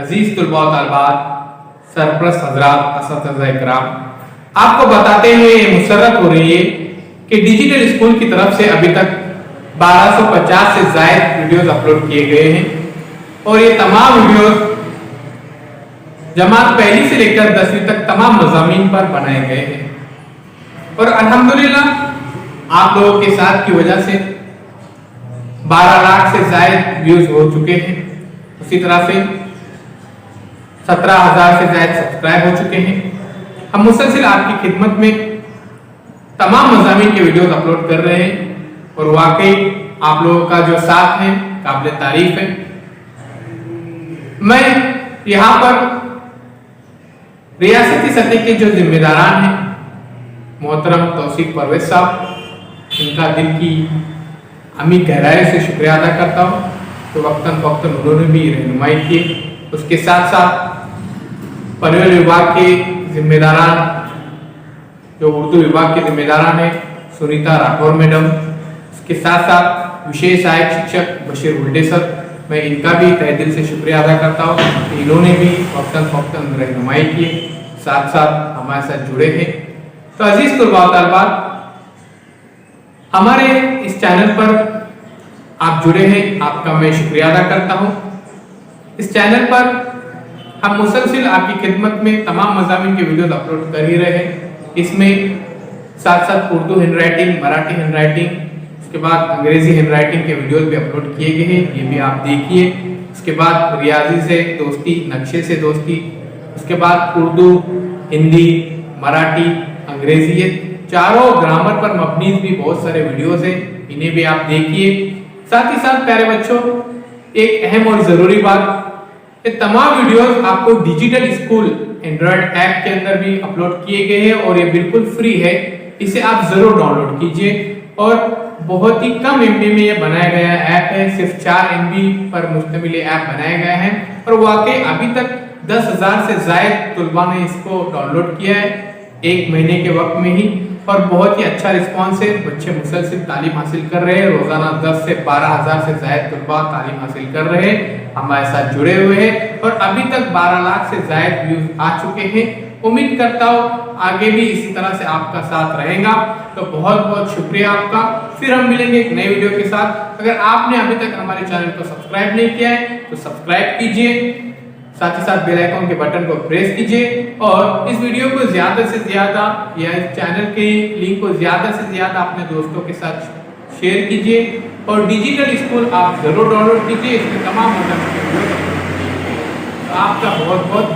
अजीज तुलबा तलबात सरप्रस्त हजरात असतज़ा इकराम, आपको बताते हुए मुसर्रत हो रही है कि डिजिटल स्कूल की तरफ से अभी तक 1250 से ज़ायद वीडियोस अपलोड किए गए हैं और ये तमाम वीडियोस जमात पहली से लेकर 10वीं तक तमाम मज़ामीन पर बनाए गए हैं और अल्हम्दुलिल्लाह आप लोगों के साथ की वजह से 12 लाख से ज़ायद व्यूज हो चुके हैं। उसी तरह से 17,000 से ज़्यादा सब्सक्राइब हो चुके हैं। हम मुसलसिल आपकी खिदमत में तमाम मज़ामीन के वीडियोस अपलोड कर रहे हैं और वाकई आप लोगों का जो साथ है काबिल तारीफ है। मैं यहाँ पर रियासती सतह के जो जिम्मेदारान हैं मोहतरम तौसीफ परवेज साहब, इनका दिल की अमी गहराई से शुक्रिया अदा करता हूँ तो वक्तन फ़क्तन उन्होंने भी रहनुमाई की। उसके साथ साथ परिवहन विभाग के जिम्मेदारान जो उर्दू विभाग के जिम्मेदारान हैं सुनीता राठौर मैडम, इसके साथ साथ विशेष सहायक शिक्षक बशीर उल्डे सर, मैं इनका भी तहे दिल से शुक्रिया अदा करता हूँ कि इन्होंने भी वक्तन फ़क्तन रहनुमाई की, साथ साथ हमारे साथ जुड़े हैं। तो अजीज तुलबा तलबात, हमारे इस चैनल पर आप जुड़े हैं, आपका मैं शुक्रिया अदा करता हूँ। इस चैनल पर हम मुसलसिल आपकी खिदमत में तमाम मज़ामीन के वीडियोस अपलोड कर ही रहे हैं। इसमें साथ साथ Urdu hand writing, Marathi hand writing, उसके बाद अंग्रेजी हैंड राइटिंग के वीडियोस भी अपलोड किए गए हैं, ये भी आप देखिए। उसके बाद रियाजी से दोस्ती, नक्शे से दोस्ती, उसके बाद उर्दू, हिंदी, मराठी, अंग्रेजी, ये चारों ग्रामर पर मबनी भी बहुत सारे वीडियोस हैं, इन्हें भी आप देखिए। साथ ही साथ प्यारे बच्चों, एक अहम और ज़रूरी बात, ये तमाम वीडियोस आपको डिजिटल स्कूल एंड्रॉयड ऐप के अंदर भी अपलोड किए गए हैं और ये बिल्कुल फ्री है, इसे आप ज़रूर डाउनलोड कीजिए। और बहुत ही कम एमबी में ये बनाया गया ऐप है, सिर्फ 4 MB पर मुश्तमिल ऐप बनाया गया है और वाकई अभी तक 10,000 से ज़ायद तुलबा ने इसको डाउनलोड किया है 1 महीने के वक्त में ही और बहुत ही अच्छा रिस्पांस है। बच्चे मुसलसिल तालीम हासिल कर रहे हैं, रोजाना 10 से 12,000 से ज़ायद तुलबा तालीम हासिल कर रहे हैं, हमारे साथ जुड़े हुए हैं और अभी तक 12 लाख से ज़ायद व्यूज आ चुके हैं। उम्मीद करता हूँ आगे भी इसी तरह से आपका साथ रहेगा। तो बहुत बहुत शुक्रिया आपका। फिर हम मिलेंगे एक नए वीडियो के साथ। अगर आपने अभी तक हमारे चैनल को सब्सक्राइब नहीं किया है तो सब्सक्राइब कीजिए, साथ ही साथ बेल आइकन के बटन को प्रेस कीजिए और इस वीडियो को ज़्यादा से ज़्यादा या इस चैनल के लिंक को ज़्यादा से ज़्यादा अपने दोस्तों के साथ शेयर कीजिए और डिजिटल स्कूल आप ज़रूर डाउनलोड कीजिए, इसमें तमाम आपका बहुत बहुत